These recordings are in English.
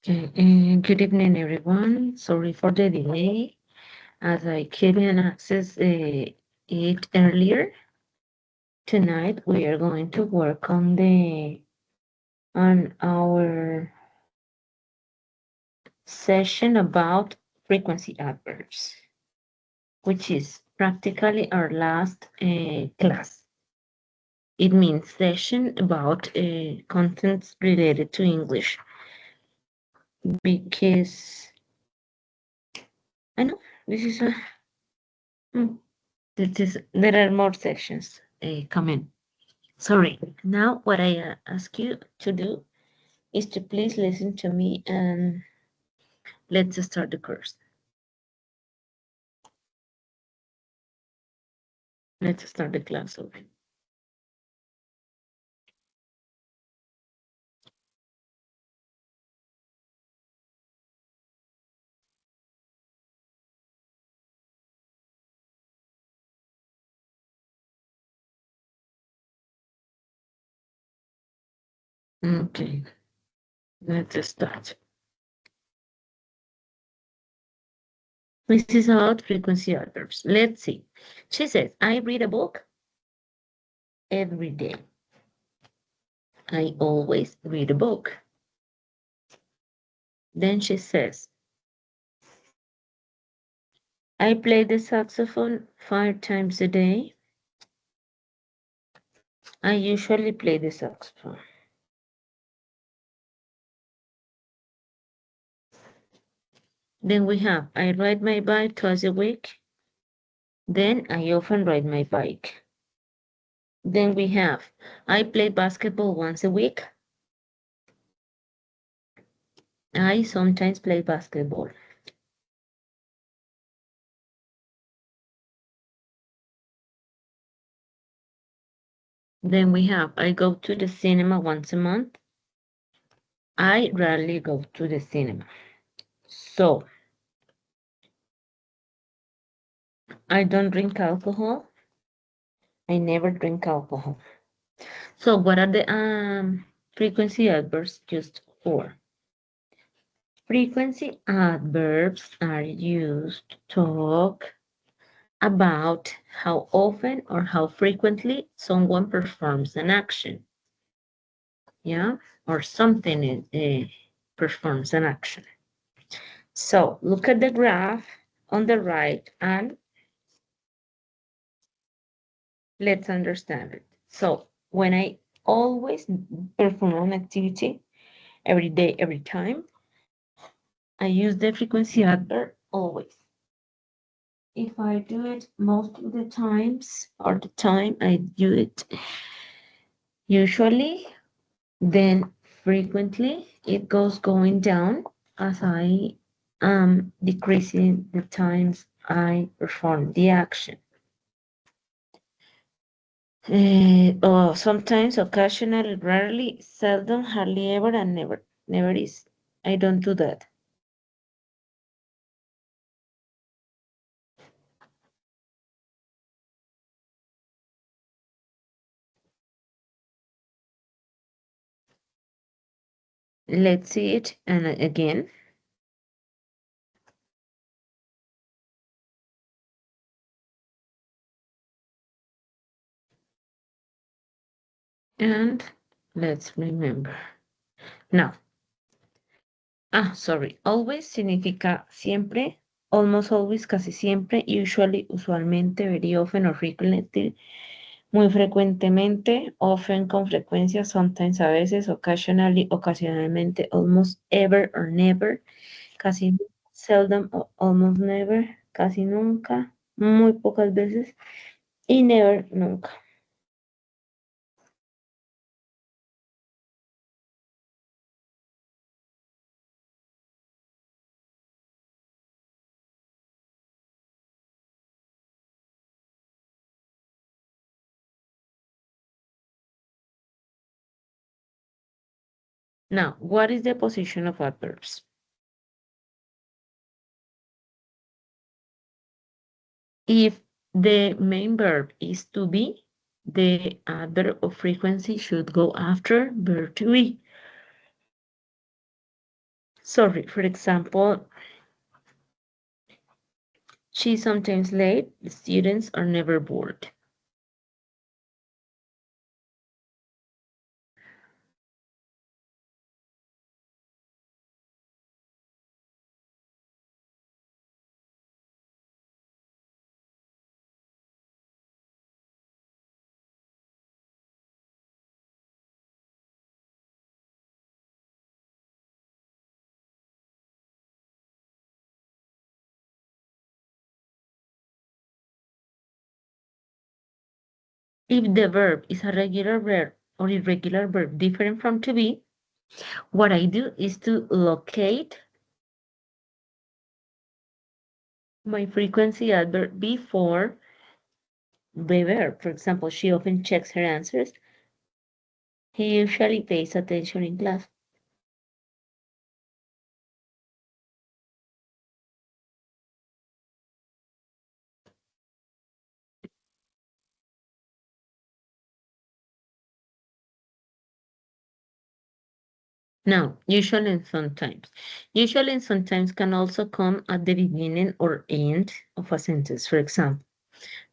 Okay, good evening, everyone. Sorry for the delay, as I couldn't access it earlier. Tonight we are going to work on our session about frequency adverbs, which is practically our last class. It means session about contents related to English because I know this is a there are more sections coming. Sorry. Now, what I ask you to do is to please listen to me and let's start the course. Let's start the class over. Okay, let's start. This is about frequency adverbs. Let's see. She says, I read a book every day. I always read a book. Then she says, I play the saxophone 5 times a day. I usually play the saxophone. Then we have, I ride my bike twice a week. Then I often ride my bike. Then we have, I play basketball once a week. I sometimes play basketball. Then we have, I go to the cinema once a month. I rarely go to the cinema. So, I don't drink alcohol. I never drink alcohol. So, what are the frequency adverbs used for? Frequency adverbs are used to talk about how often or how frequently someone performs an action. Yeah, or something performs an action. So look at the graph on the right and let's understand it. So when I always perform an activity every day, every time, I use the frequency adverb always. If I do it most of the times or the time I do it usually, then frequently it goes going down as I am decreasing the times I perform the action. Or sometimes, occasionally, rarely, seldom, hardly ever, and never. Never is. I don't do that. Let's see it and again. And let's remember. Now, sorry. Always significa siempre, almost always, casi siempre, usually, usualmente, very often or frequently, muy frecuentemente, often, con frecuencia, sometimes, a veces, occasionally, ocasionalmente, almost ever or never, casi seldom o almost never, casi nunca, muy pocas veces y never, nunca. Now, what is the position of adverbs? If the main verb is to be, the adverb of frequency should go after verb to be. Sorry, for example, she's sometimes late. The students are never bored. If the verb is a regular verb or irregular verb different from to be, what I do is to locate my frequency adverb before the verb. For example, she often checks her answers. He usually pays attention in class. Now, usually and sometimes. Usually and sometimes can also come at the beginning or end of a sentence. For example,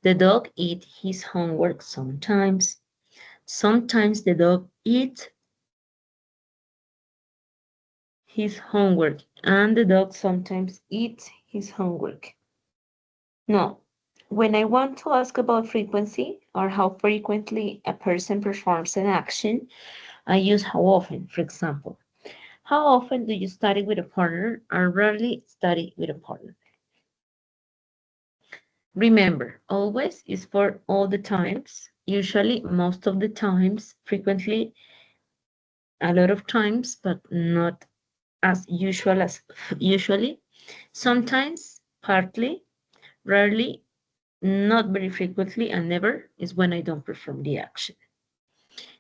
the dog eats his homework sometimes. Sometimes the dog eats his homework, and the dog sometimes eats his homework. Now, when I want to ask about frequency or how frequently a person performs an action, I use how often. For example, how often do you study with a partner or rarely study with a partner? Remember, always is for all the times, usually, most of the times, frequently, a lot of times, but not as usual as usually. Sometimes, partly, rarely, not very frequently, and never is when I don't perform the action.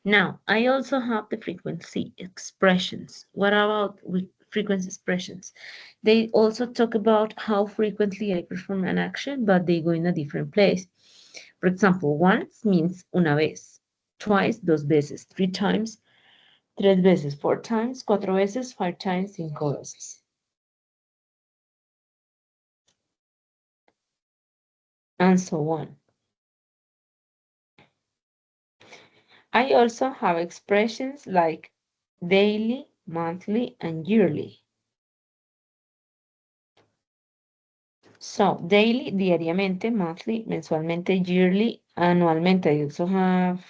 Now, I also have the frequency expressions. What about with frequency expressions? They also talk about how frequently I perform an action, but they go in a different place. For example, once means una vez, twice, dos veces, three times, tres veces, four times, cuatro veces, five times, cinco veces, and so on. I also have expressions like daily, monthly, and yearly. So, daily, diariamente, monthly, mensualmente, yearly, anualmente. I also have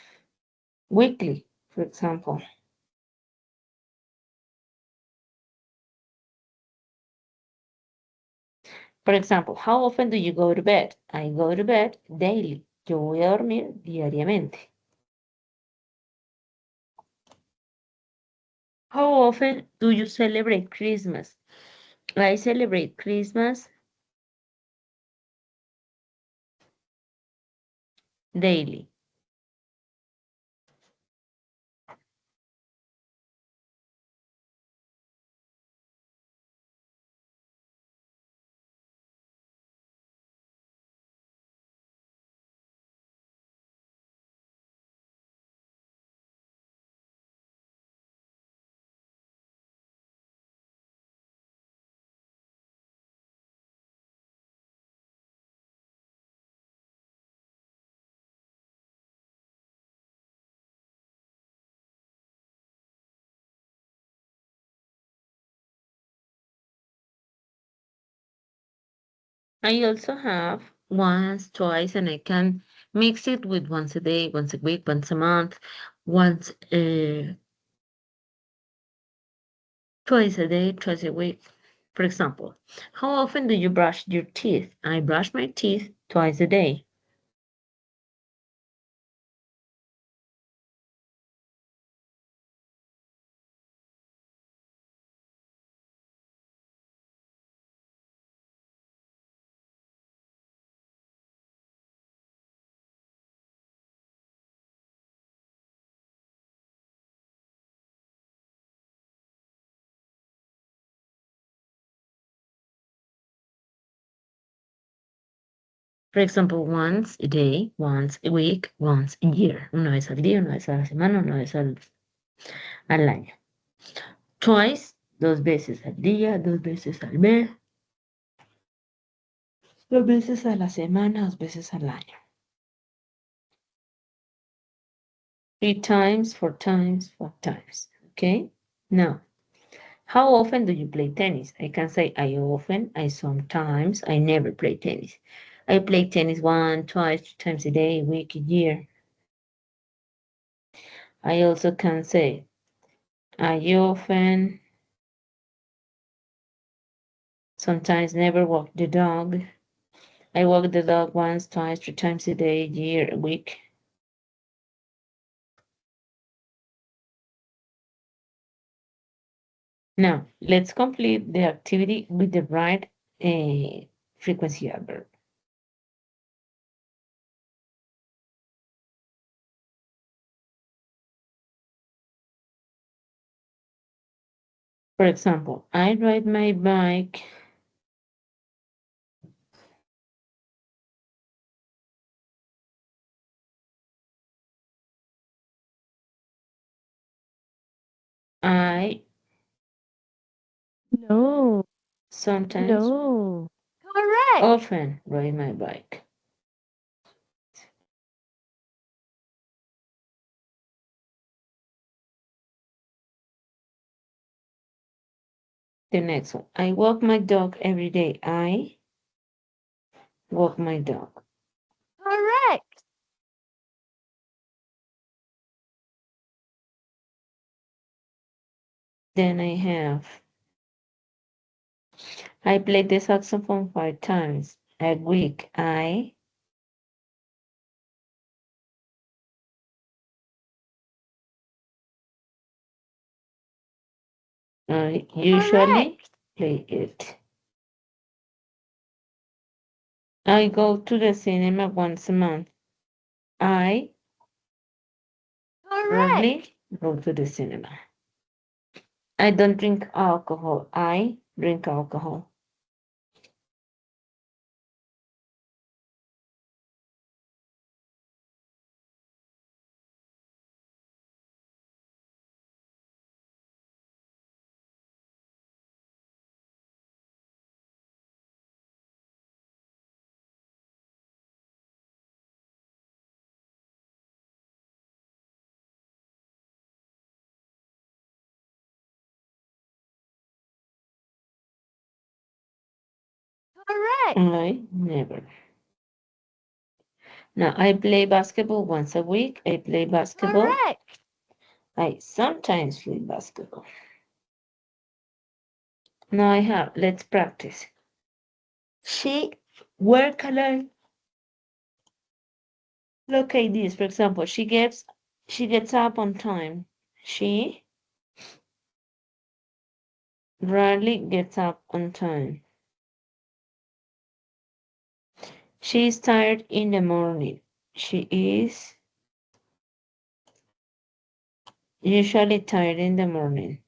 weekly, for example. For example, how often do you go to bed? I go to bed daily. Yo voy a dormir diariamente. How often do you celebrate Christmas? I celebrate Christmas daily. I also have once, twice, and I can mix it with once a day, once a week, once a month, once, twice a day, twice a week. For example, how often do you brush your teeth? I brush my teeth twice a day. For example, once a day, once a week, once a year. Una vez al día, una vez a la semana, una vez al año. Twice, 2 veces al día, 2 veces al mes, 2 veces a la semana, 2 veces al año. 3 times, 4 times, 5 times. Okay? Now, how often do you play tennis? I can say I often, I sometimes, I never play tennis. I play tennis 1, 2, 3 times a day, a week, a year. I also can say I often, sometimes never walk the dog. I walk the dog 1, 2, 3 times a day, a year, a week. Now, let's complete the activity with the right frequency adverb. For example, I ride my bike. I No. sometimes No. Correct. often ride my bike. The next one. I walk my dog every day. I walk my dog. Correct. Then I have I play the saxophone 5 times a week. I usually Correct. play it. I go to the cinema once a month. I Correct. rarely go to the cinema. I don't drink alcohol. I drink alcohol. Correct. I never. Now I play basketball once a week. I play basketball. Correct. I sometimes play basketball. Now I have, let's practice. Where can I locate this? For example, she gets up on time. She rarely gets up on time. She is tired in the morning. She is usually tired in the morning.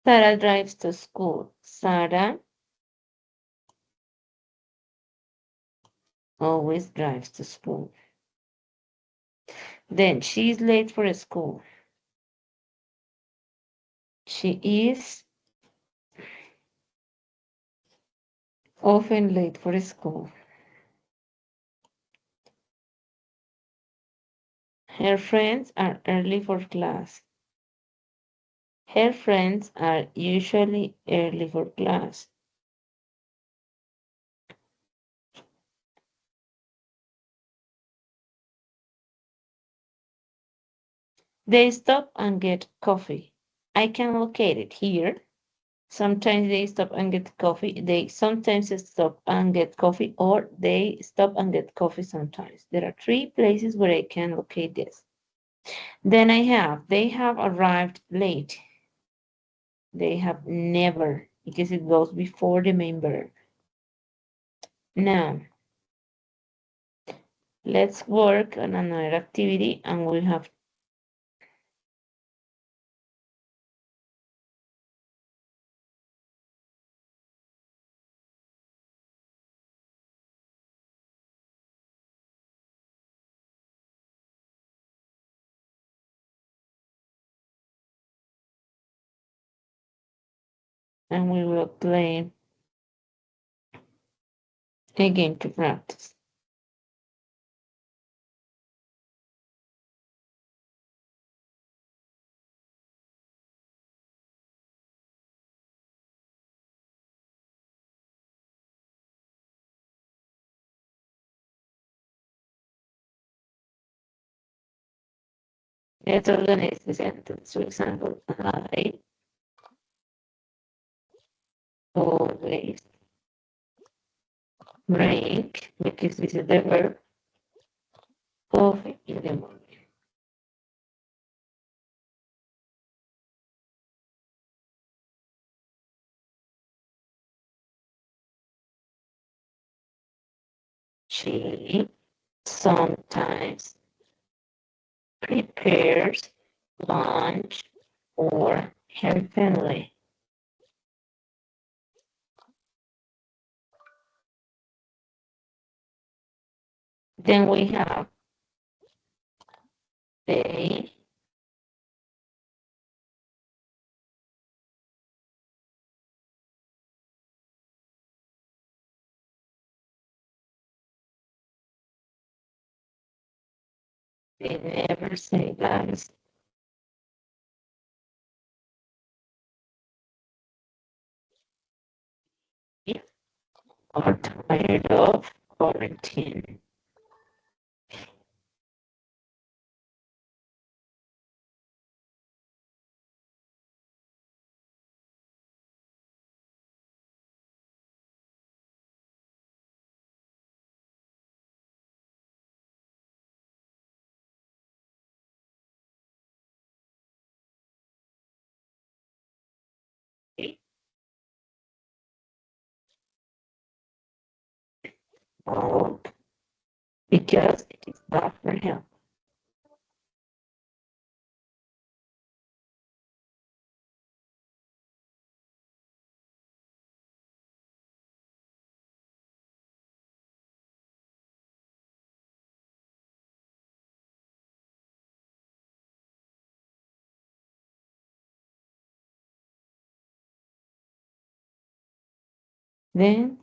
Sarah drives to school. Sarah always drives to school. Then she's late for school. She is often late for school. Her friends are early for class. Her friends are usually early for class. They stop and get coffee. I can locate it here. Sometimes they stop and get coffee. They sometimes stop and get coffee, or they stop and get coffee sometimes. There are 3 places where I can locate this. Then I have, they have arrived late. They have never, because it goes before the main verb. Now, let's work on another activity, and we have and we will play a game to practice. Let's organize the sentence. For example, I always drink, because this is the verb, coffee in the morning. She sometimes prepares lunch for her family. Then we have they never say guys. Are tired of quarantine. Oh, because it is bad for him. Then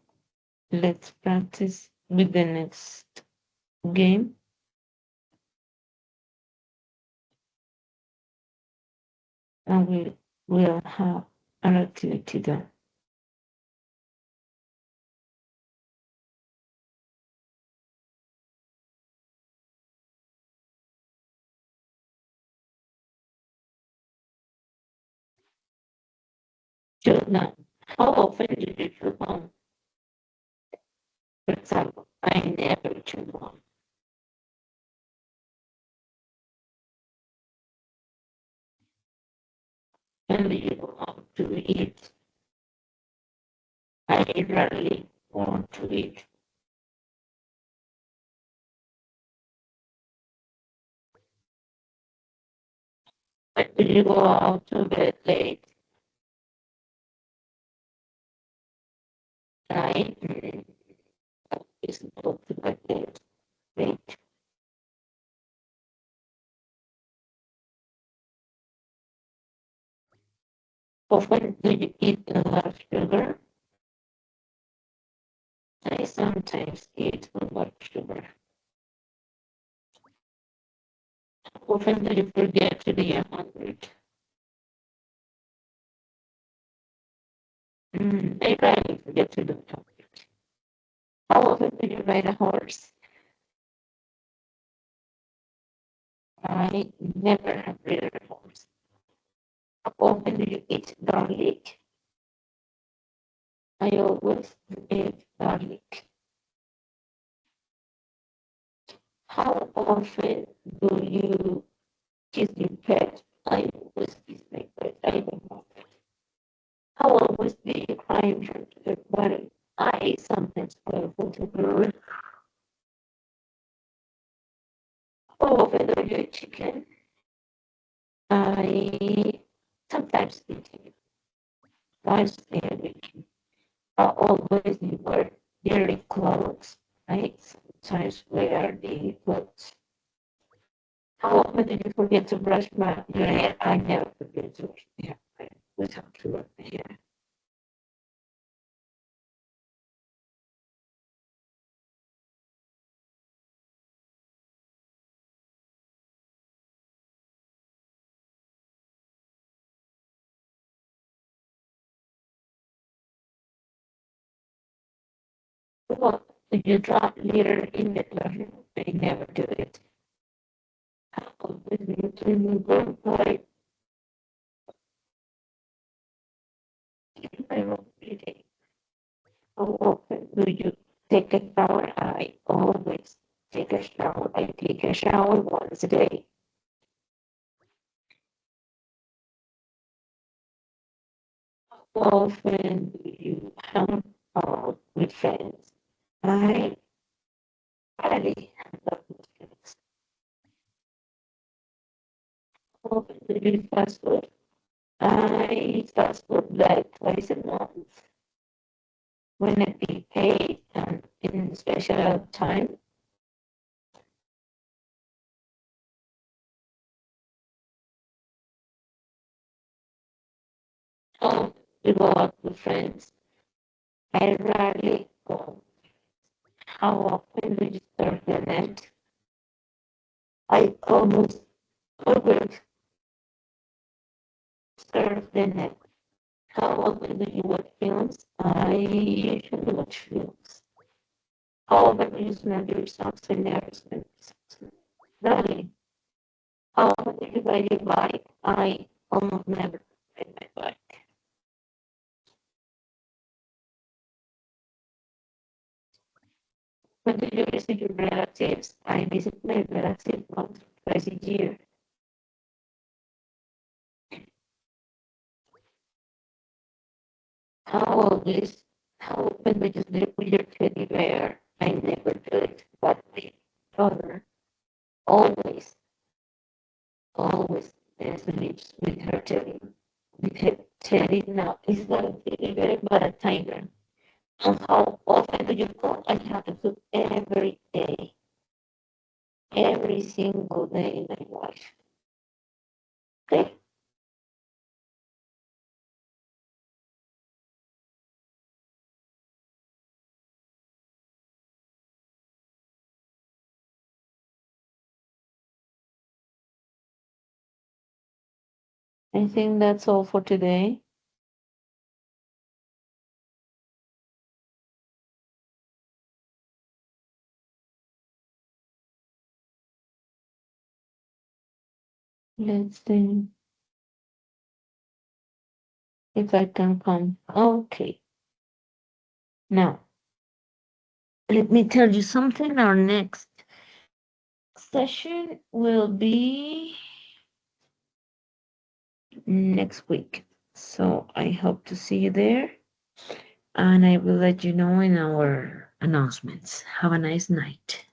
let's practice with the next game. And we will have an activity done. So now, how often do you chew gum? For example, I never chew gum. When do you want to eat? I rarely want to eat. When do you go out to bed late? I always go to bed late. Often do you eat a lot of sugar? I sometimes eat a lot of sugar. Often do you forget to be 100? I rarely forget to do that. How often do you ride a horse? I never have ridden a horse. How often do you eat garlic? I always eat garlic. How often do you kiss your pet? I always kiss my pet. I don't know. How always do you cry in front of your body? I sometimes cry in front of her. How often do you eat chicken? I sometimes eat it twice a week. I always wear dirty clothes. I sometimes wear dirty clothes. How often do you forget to brush your hair? I never forget to brush my hair. I always have to brush my hair. Well, if you draw litter in the classroom, they never do it. How often do you clean your room? Like, I room every day. How often do you take a shower? I always take a shower. I take a shower once a day. How often do you hang out with friends? I rarely hang out with friends. How often do you eat fast food? I eat fast food like twice a month when I be paid and in special time. Oh, we go out with friends. I rarely go. How often do you surf the net? I almost always surf the net. How often do you watch films? I usually watch films. How often do you smell your socks and never smell your socks? Rarely. How often do you ride your bike? I almost never ride my bike. When do you visit your relatives? I visit my relatives once or twice a year. How always, how often do you sleep with your teddy bear? I never do it, but my daughter always, always sleeps with her teddy. With her teddy, now it's not a teddy bear, but a tiger. And how often do you cook? I have to cook every day, every single day, my wife. Okay, I think that's all for today. Let's see if I can come. Okay, now let me tell you something. Our next session will be next week. So I hope to see you there and I will let you know in our announcements. Have a nice night.